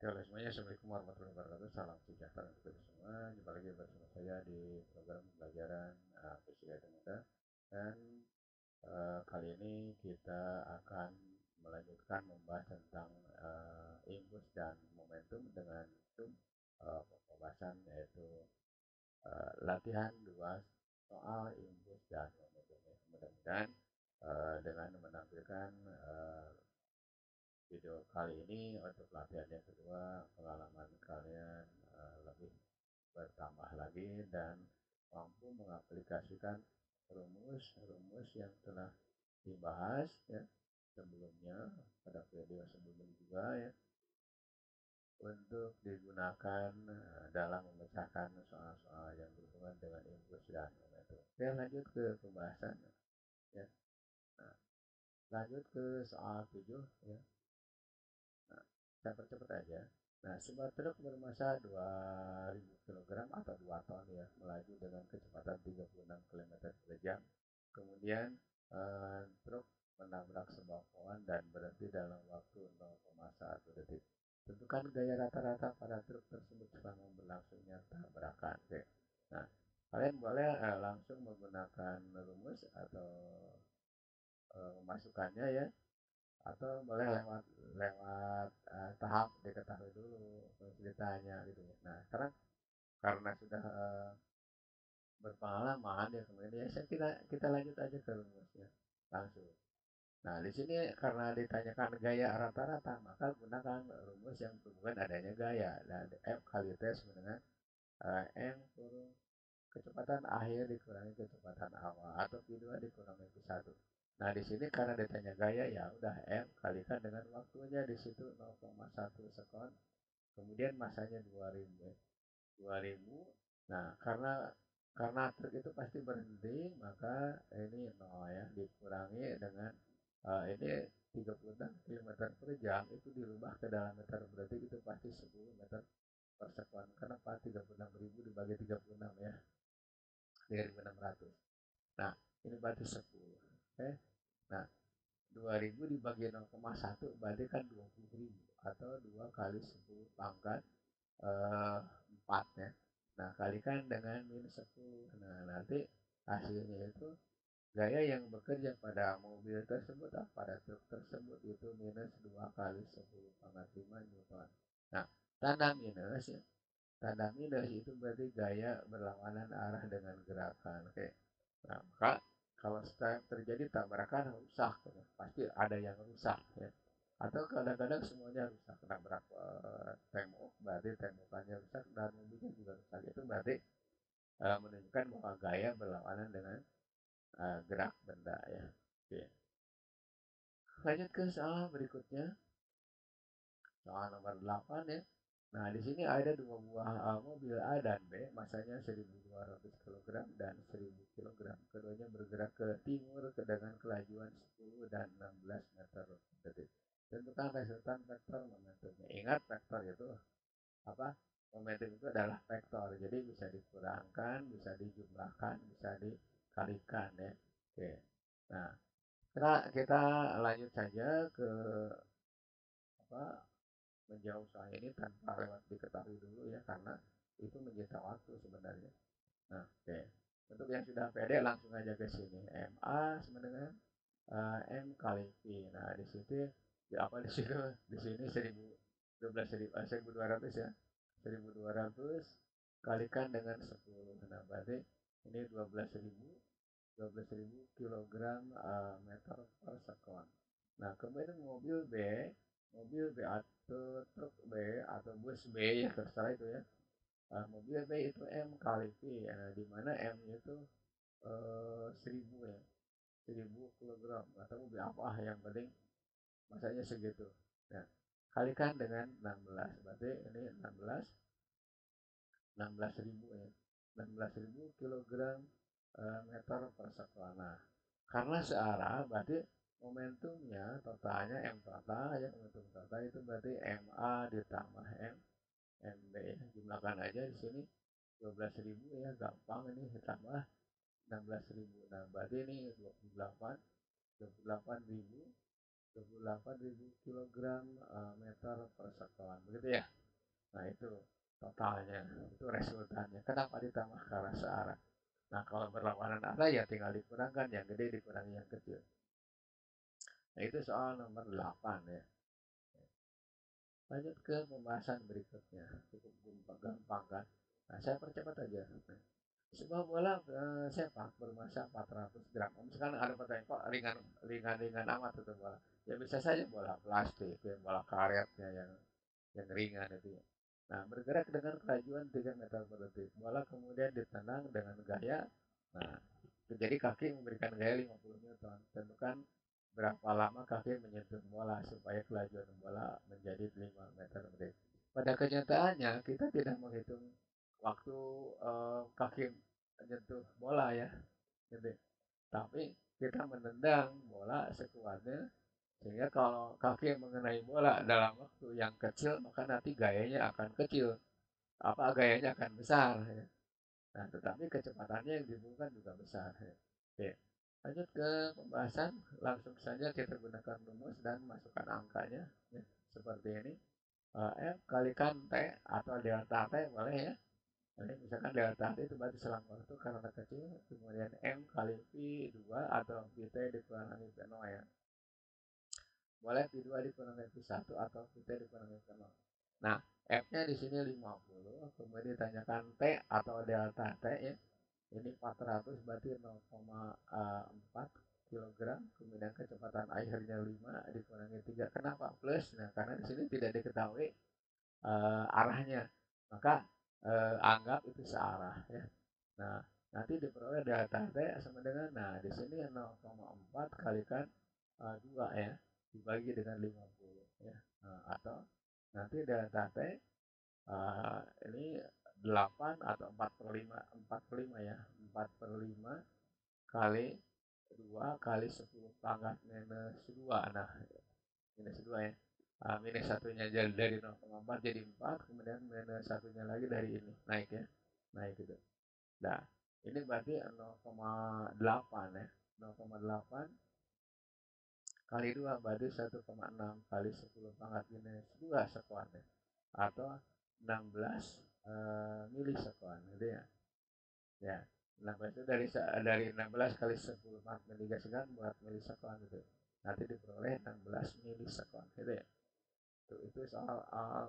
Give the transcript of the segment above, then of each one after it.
Halo semuanya, Assalamualaikum warahmatullahi wabarakatuh. Salam sejahtera untuk kita semua. Jumpa lagi bersama saya di program pembelajaran Fisika Itu Mudah. Dan kali ini kita akan melanjutkan membahas tentang impuls dan momentum dengan pembahasan yaitu latihan 2 soal impuls dan momentum. Mudah-mudahan dengan menampilkan video kali ini untuk latihan yang kedua, pengalaman kalian lebih bertambah lagi dan mampu mengaplikasikan rumus-rumus yang telah dibahas ya sebelumnya pada video sebelumnya juga ya untuk digunakan dalam memecahkan soal-soal yang berhubungan dengan impuls dan momentum. Oke, lanjut ke pembahasan ya. Nah, lanjut ke soal 7 ya. Nah, saya percepat aja. Nah, sebuah truk bermassa 2.000 kg atau 2 ton ya, melaju dengan kecepatan 36 km per jam. Kemudian truk menabrak sebuah pohon dan berhenti dalam waktu 0,1 detik. Tentukan gaya rata-rata pada truk tersebut selama berlangsungnya tabrakan. Oke. Nah, kalian boleh langsung menggunakan rumus atau memasukkannya ya atau boleh lewat lewat tahap diketahui dulu ceritanya gitu ya. Nah sekarang karena sudah berpengalaman ya kemudian ya kita kita lanjut aja ke rumusnya langsung. Nah di sini karena ditanyakan gaya rata-rata maka gunakan rumus yang berhubungan adanya gaya dan F kali T sama dengan M kurung kecepatan akhir dikurangi kecepatan awal atau Q2 dikurangi Q1. Nah, di sini karena ditanya gaya ya udah M kalikan dengan waktunya di situ 0,1 sekon. Kemudian masanya 2000 ya. 2000. Nah, karena truk itu pasti berhenti, maka ini 0 ya dikurangi dengan ini 36 km per jam itu dirubah ke dalam meter berarti itu pasti 10 meter per sekon. Kenapa 36.000 dibagi 36 ya? 3.600. Nah, ini berarti 10. Oke. Nah, 2000 dibagi 0,1 berarti kan 20.000 atau 2 kali 10 pangkat 4 ya. Nah, kalikan dengan minus 10. Nah, nanti hasilnya itu gaya yang bekerja pada mobil tersebut atau pada truk tersebut itu minus 2 kali 10 pangkat 5 Newton. Nah, tanda minus ya. Tanda minus itu berarti gaya berlawanan arah dengan gerakan. Oke. Nah, maka kalau terjadi tabrakan rusak, ya. Pasti ada yang rusak ya. Atau kadang-kadang semuanya rusak, nabrak tembok, berarti tembokannya rusak dan mobilnya juga rusak. Itu berarti menunjukkan bahwa gaya berlawanan dengan gerak benda ya. Oke. Lanjut ke soal berikutnya, soal nomor 8 ya. Nah, di sini ada dua buah mobil A dan B, masanya 1.200 kg dan 1.000 kg. Keduanya bergerak ke timur dengan kelajuan 10 dan 16 meter per detik. Tentukan resultan vektor momentumnya. Ingat vektor itu apa? Momentum itu adalah vektor, jadi bisa dikurangkan, bisa dijumlahkan, bisa dikalikan ya. Oke. Nah, kita lanjut saja ke apa menjawab soal ini tanpa lewat diketahui dulu ya karena itu menyita waktu sebenarnya. Nah, oke. Untuk yang sudah pede langsung aja ke sini. MA sama dengan M kali V. Nah, di situ di apa di situ di sini 1.200 ya. 1.200 kalikan dengan 10. Nah, berarti ini 12.000 kilogram meter per sekon. Nah, kemudian mobil B atau truk B atau bus B ya terserah itu ya. Mobil B itu M kali V, nah, di mana M itu 1.000 ya, 1.000 kilogram. Atau mobil apa yang penting masanya segitu. Nah, kalikan dengan 16, berarti ini 16.000 ya, 16.000 kilogram meter per sekon. Nah, karena searah berarti momentumnya totalnya M total ya, momentum total itu berarti MA ditambah MB ya. Jumlahkan aja di sini 12.000 ya, gampang ini ditambah 16.000. Nah, berarti ini 28.000 28.000 kilogram meter per sekon, begitu ya. Nah itu totalnya, itu resultannya. Kenapa ditambah ke arah searah? Nah kalau berlawanan arah ya tinggal dikurangkan, yang gede dikurangi yang kecil. Nah itu soal nomor 8 ya. Lanjut ke pembahasan berikutnya. Cukup gampang kan? Nah saya percepat aja. Sebuah bola sepak bermasa 400 gram. Misalkan ada pertanyaan kok ringan amat itu bola. Ya bisa saja bola plastik, ya, bola karetnya yang ringan itu ya. Nah, bergerak dengan kelajuan 3 meter per detik. Bola kemudian ditendang dengan gaya. Nah, jadi kaki memberikan gaya 50 Newton. Tentukan berapa lama kaki menyentuh bola supaya kelajuan bola menjadi 5 meter per detik. Pada kenyataannya kita tidak menghitung waktu kaki menyentuh bola ya. Jadi, tapi kita menendang bola sekuatnya sehingga kalau kaki mengenai bola dalam waktu yang kecil maka nanti gayanya akan kecil, apa gayanya akan besar ya. Nah, tetapi kecepatannya yang dibutuhkan juga besar ya. Oke. Lanjut ke pembahasan, langsung saja kita gunakan rumus dan masukkan angkanya ya. Seperti ini. F kalikan T atau delta T boleh ya. Jadi misalkan delta T itu berarti selang waktu karena kecil, kemudian M kali V2 atau VT dikurangi V0 ya. Boleh V2 dikurangi V1 atau VT dikurangi V0. Nah, F-nya di sini 50, kemudian ditanyakan T atau delta T ya. Ini 400 berarti 0,4 kilogram, kemudian kecepatan airnya 5 dikurangi 3. Kenapa plus? Nah, karena di sini tidak diketahui arahnya. Maka anggap itu searah ya. Nah, nanti diperoleh delta T sama dengan, nah di sini 0,4 kalikan 2 ya, dibagi dengan 50 ya. Nah, atau nanti delta T ini 8 atau 4/5 ya, 4/5 kali 2 kali 10 pangkat minus 2. Nah, minus 2 ya. Minus satunya jadi dari 0,4 jadi 4, kemudian minus satunya lagi dari ini, naik ya. Naik gitu. Nah, ini berarti 0,8 ya. 0,8 kali 2 berarti 1,6 kali 10 pangkat minus 2 sekuan ya. Atau 16 milisekon gitu ya. Ya, 16 itu dari 16 kali 10 pangkat minus 3 sekian buat milisekon gitu. Nanti diperoleh 16 milisekon gitu ya. Itu soal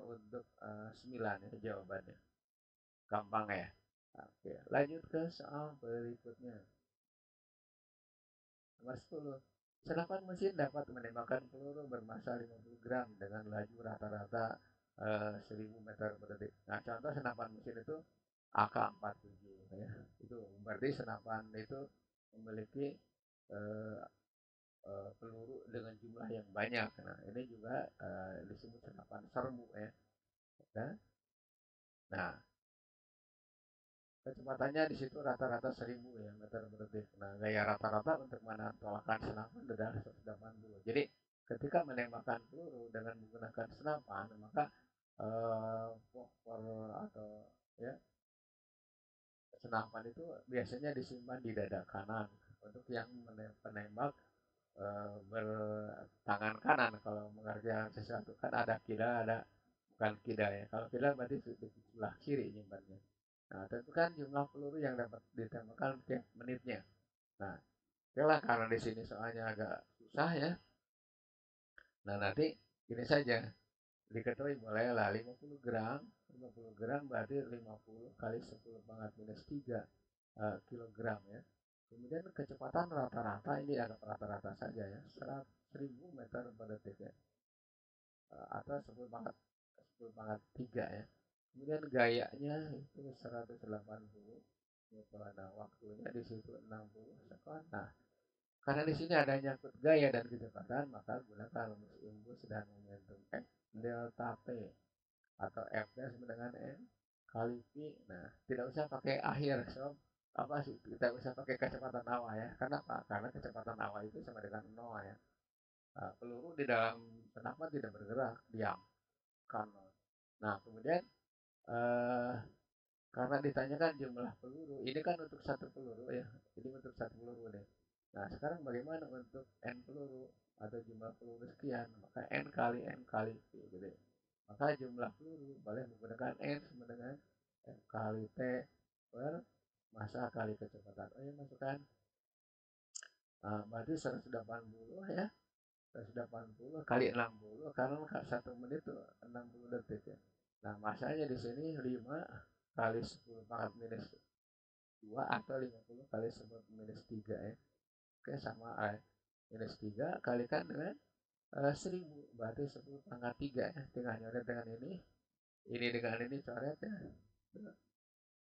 untuk 9 ya jawabannya. Gampang ya. Oke, lanjut ke soal berikutnya. Nomor 10. Senapan mesin dapat menembakkan peluru bermassa 50 gram dengan laju rata-rata 1000 meter per detik. Nah, contoh senapan mesin itu AK-47 ya. Itu berarti senapan itu memiliki eh, peluru dengan jumlah yang banyak. Nah, ini juga disebut senapan serbu ya. Nah, kecepatannya di situ rata-rata 1000 ya meter per detik. Nah, gaya rata-rata untuk menantolkan senapan adalah 180. Jadi, ketika menembakkan peluru dengan menggunakan senapan, maka popor atau ya senapan itu biasanya disimpan di dada kanan untuk yang penembak bertangan kanan. Kalau mengerjakan sesuatu kan ada kida, ada bukan kida ya. Kalau kida berarti di sebelah kiri nyimpannya. Nah, tentukan jumlah peluru yang dapat ditembakkan tiap menitnya. Nah, oke karena di sini soalnya agak susah ya. Nah, nanti ini saja. Diketahui bolehlah 50 gram. 50 gram berarti 50 kali 10 pangkat minus 3 kilogram ya. Kemudian kecepatan rata-rata ini agak rata-rata saja ya. 1000 meter per detik ya. Atau 10 pangkat 3 ya. Kemudian gayanya itu 180. Nah, waktunya di situ 60 sekon. Nah, karena di sini ada nyangkut gaya dan kecepatan, maka gunakan rumus imbus dan momentum F delta T atau F-nya sama dengan M kali V. Nah, tidak usah pakai akhir, so apa sih? Tidak usah pakai kecepatan awal ya. Kenapa? Karena kecepatan awal itu sama dengan 0 ya. Peluru di dalam senapan tidak bergerak, diam. Kan. Nah, kemudian eh, karena ditanyakan jumlah peluru, ini kan untuk satu peluru ya. Ini untuk satu peluru nih. Nah, sekarang bagaimana untuk N peluru? atau jumlah peluru sekian, maka N kali N kali P gitu ya. Maka jumlah peluru boleh menggunakan N sama dengan F kali T per massa kali kecepatan. Oh ya, masukkan. Berarti 180 ya. 180 kali 60 karena 1 menit itu 60 detik ya. Nah, masanya di sini 5 kali 10 pangkat minus 2 atau 50 kali 10 minus 3 ya. Oke, sama minus 3 kalikan dengan 1000, berarti 10 pangkat 3 ya. Tinggal nyoret dengan ini dengan ini coret ya.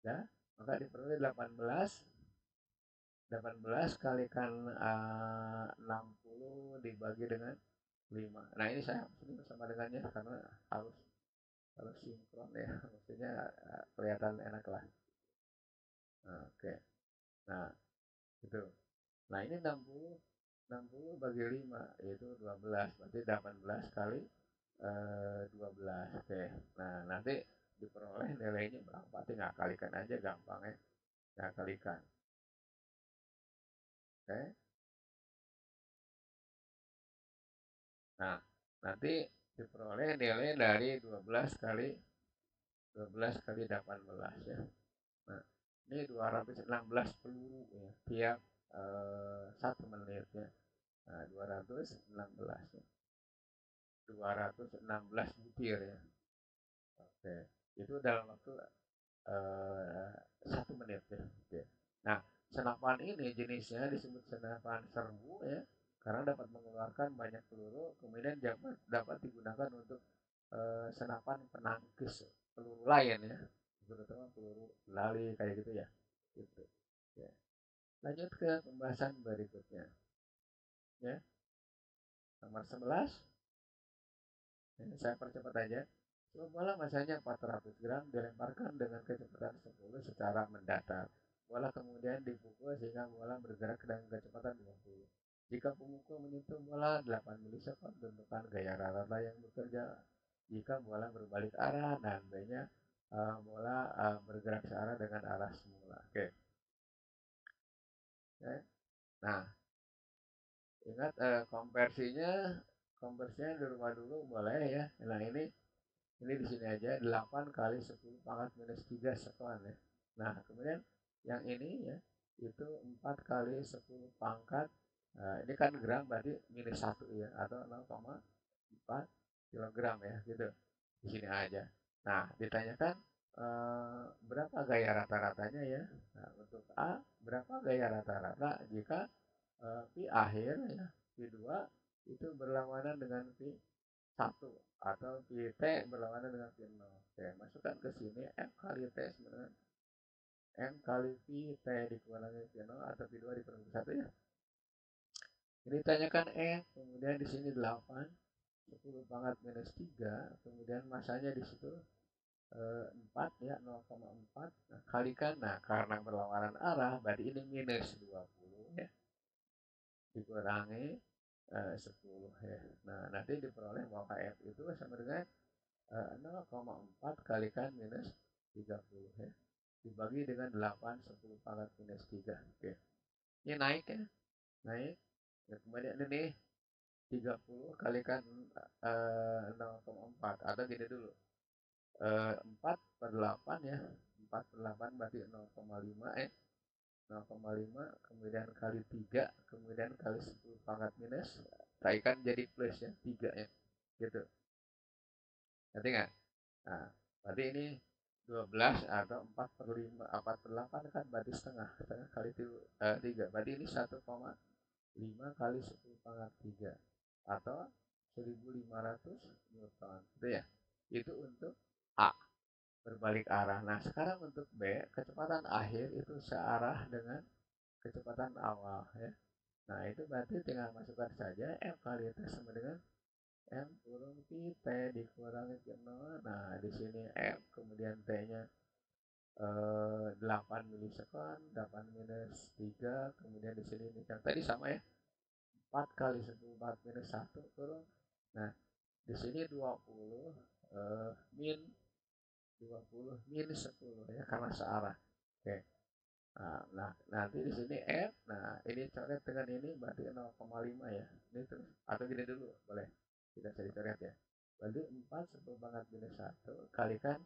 Ya, maka diperoleh 18 kalikan 60 dibagi dengan 5. Nah, ini saya ini bersama dengannya karena harus harus sinkron ya. Maksudnya kelihatan enak lah. Nah, oke. Nah, itu. Nah, ini 60 bagi 5 yaitu 12. Berarti 18 kali 12. Oke. Nah, nanti diperoleh nilainya berapa? Tinggal kalikan aja gampang ya. Tinggal kalikan. Oke. Nah, nanti diperoleh nilai dari 12 kali 18 ya. Nah, ini 216 peluru ya, tiap 1 menit ya. Nah, 216 ya. 216 butir ya. Oke. Itu dalam waktu 1 menit ya. Oke. Nah, senapan ini jenisnya disebut senapan serbu ya, karena dapat mengeluarkan banyak peluru, kemudian dapat digunakan untuk senapan penangkis peluru lain ya, terutama peluru lali kayak gitu ya. Gitu. Ya. Lanjut ke pembahasan berikutnya. Ya, nomor 11. Ini saya percepat aja. Sebuah bola masanya 400 gram dilemparkan dengan kecepatan 10 secara mendatar. Bola kemudian dipukul sehingga bola bergerak dengan kecepatan 20. Jika pemukul menyentuh bola 8 milisekund, tentukan gaya rata yang bekerja. Jika bola berbalik arah dan B-nya bola bergerak searah dengan arah semula. Oke. Okay. Nah, ingat konversinya di rumah dulu boleh ya. Nah, ini di sini aja 8 kali 10 pangkat minus 3 sekon ya. Nah, kemudian yang ini ya itu 4 kali 10 pangkat ini kan gram berarti minus 1 ya, atau 0,4 kilogram ya gitu. Di sini aja. Nah, ditanyakan berapa gaya rata-ratanya ya. Nah, untuk A berapa gaya rata-rata jika pi akhir ya, pi 2 itu berlawanan dengan pi 1 atau pi t berlawanan dengan pi 0. Oke, masukkan ke sini M kali T sebenarnya M kali pi T dikurangi pi 0 atau pi 2 dikurangi pi 1 ya. Ini tanyakan M, kemudian di sini 8, 10 pangkat minus 3, kemudian masanya di situ 4 ya, 0,4. Nah, kalikan, nah karena berlawanan arah, berarti ini minus 20 ya, dikurangi 10 ya. Nah, nanti diperoleh bahwa F itu sama dengan 0,4 kalikan minus 30 ya, dibagi dengan 8 10 pangkat minus 3. Oke, ini naik ya, naik ya, kemudian ini 30 kalikan 0,4 atau gini dulu, 4 per 8 ya, 4 per 8 berarti 0,5 ya, 0,5 kemudian kali 3 kemudian kali 10 pangkat minus, kalikan jadi plus ya, 3 ya gitu, ngerti nggak? Nah, berarti ini 12 atau 4 per 5, 4 per 8 kan berarti setengah, setengah kali 3. Berarti ini 1,5 kali 10 pangkat 3 atau 1500 Newton. Itu ya. Itu untuk A, berbalik arah. Nah, sekarang untuk B, kecepatan akhir itu searah dengan kecepatan awal ya. Nah, itu berarti tinggal masukkan saja M kali T sama dengan M kurang pi T dikurangi pi 0. Nah, di sini M kemudian T-nya 8 milisekund, 8 minus 3, kemudian di sini yang tadi sama ya. 4 kali 10 4 minus 1 kurang. Nah, di sini 20 min 20 minus 10 ya karena searah. Oke. Nah, nanti di sini F. Nah, ini coret dengan ini berarti 0,5 ya. Ini terus atau gini dulu, boleh. Kita cari coret ya. Berarti 4 10 pangkat minus 1 kalikan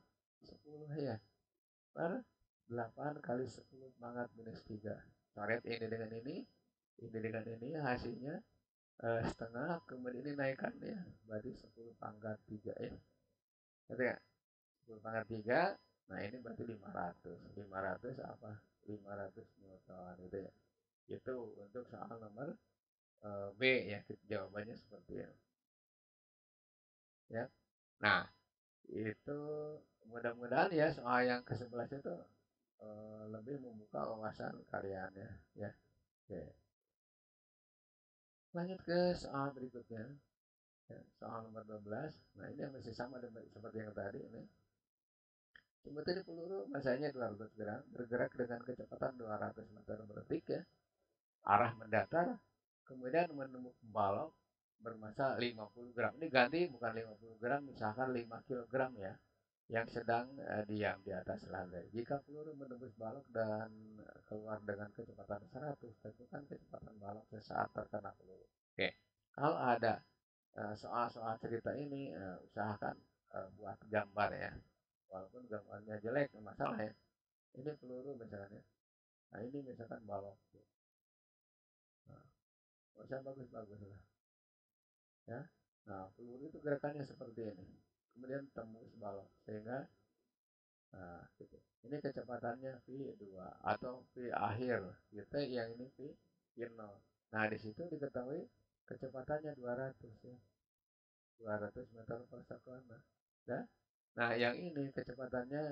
10 ya. Per 8 kali 10 pangkat minus 3. Coret ini dengan ini dengan ini hasilnya setengah, kemudian ini naikkan ya. Berarti 10 pangkat 3 ya. Ngerti nggak? 10 pangkat 3, nah ini berarti 500. 500 apa? 500 Newton itu ya. Itu untuk soal nomor B ya, jawabannya seperti itu. Ya. Nah, itu mudah-mudahan ya soal yang ke-11 itu lebih membuka wawasan kalian ya. Ya. Oke. Lanjut ke soal berikutnya. Ya, soal nomor 12. Nah, ini yang masih sama seperti yang tadi ini. Sebetulnya peluru masanya 200 gram, bergerak dengan kecepatan 200 meter per detik ya. Arah mendatar, kemudian menemukan balok bermassa 50 gram. Ini ganti bukan 50 gram, misalkan 5 kilogram ya, yang sedang diam di atas lantai. Jika peluru menembus balok dan keluar dengan kecepatan 100, tentukan kecepatan balok sesaat terkena peluru. Oke, kalau ada soal-soal cerita ini, usahakan buat gambar ya. Walaupun gambarnya jelek, masalah ya. Ini peluru misalnya. Nah, ini misalkan balok. Nah, nggak usah bagus-bagus lah. Ya. Nah, peluru itu gerakannya seperti ini. Kemudian tembus balok. Sehingga, nah, gitu. Ini kecepatannya V2 atau V akhir. Gitu, yang ini V0. Nah, di situ diketahui kecepatannya 200 ya. 200 meter per second. Nah, nah yang ini kecepatannya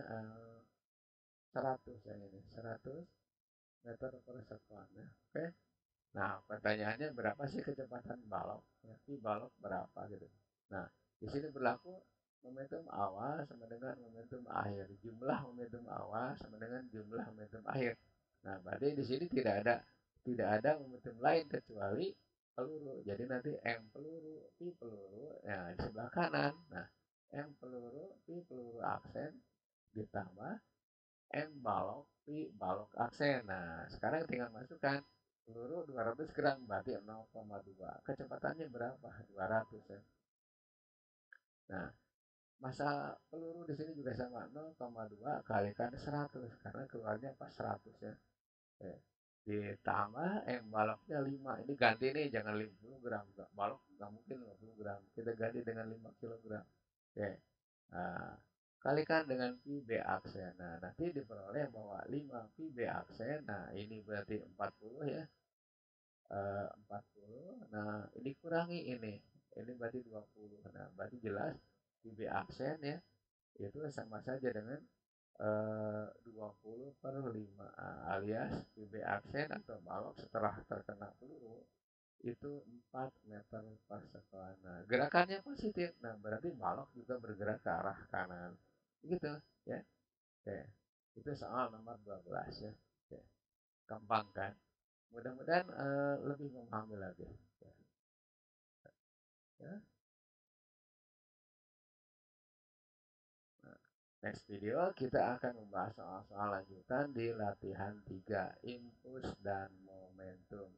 100 yang ini. 100 meter per second. Ya. Oke. Nah, pertanyaannya berapa sih kecepatan balok? Ya, balok berapa gitu. Nah, di sini berlaku momentum awal sama dengan momentum akhir. Jumlah momentum awal sama dengan jumlah momentum akhir. Nah, berarti di sini tidak ada momentum lain kecuali peluru. Jadi nanti M peluru, P peluru, ya di sebelah kanan. Nah, M peluru, P peluru aksen ditambah M balok, P balok aksen. Nah, sekarang tinggal masukkan peluru 200 gram berarti 0,2. Kecepatannya berapa? 200 ya. Nah, masa peluru di sini juga sama 0,2 kalikan 100 karena keluarnya pas 100 ya. Oke. Ditambah baloknya 5. Ini ganti nih jangan 50 gram. Balok nggak mungkin 50 gram. Kita ganti dengan 5 kilogram. Oke. Nah, kalikan dengan pi b aksen. Nah, nanti diperoleh bahwa 5 pi b aksen. Nah, ini berarti 40 ya. 40. Nah, ini kurangi ini. Ini berarti 20. Nah, berarti jelas pi b aksen ya. Itu sama saja dengan 20 per 5 alias pi b aksen atau balok setelah terkena peluru itu 4 meter per second. Nah, gerakannya positif. Nah, berarti balok juga bergerak ke arah kanan. Begitu, ya. Oke. Itu soal nomor 12 ya. Oke. Gampang kan? Mudah-mudahan lebih memahami lagi. Ya. Nah, next video kita akan membahas soal-soal lanjutan di latihan 3, impuls dan momentum.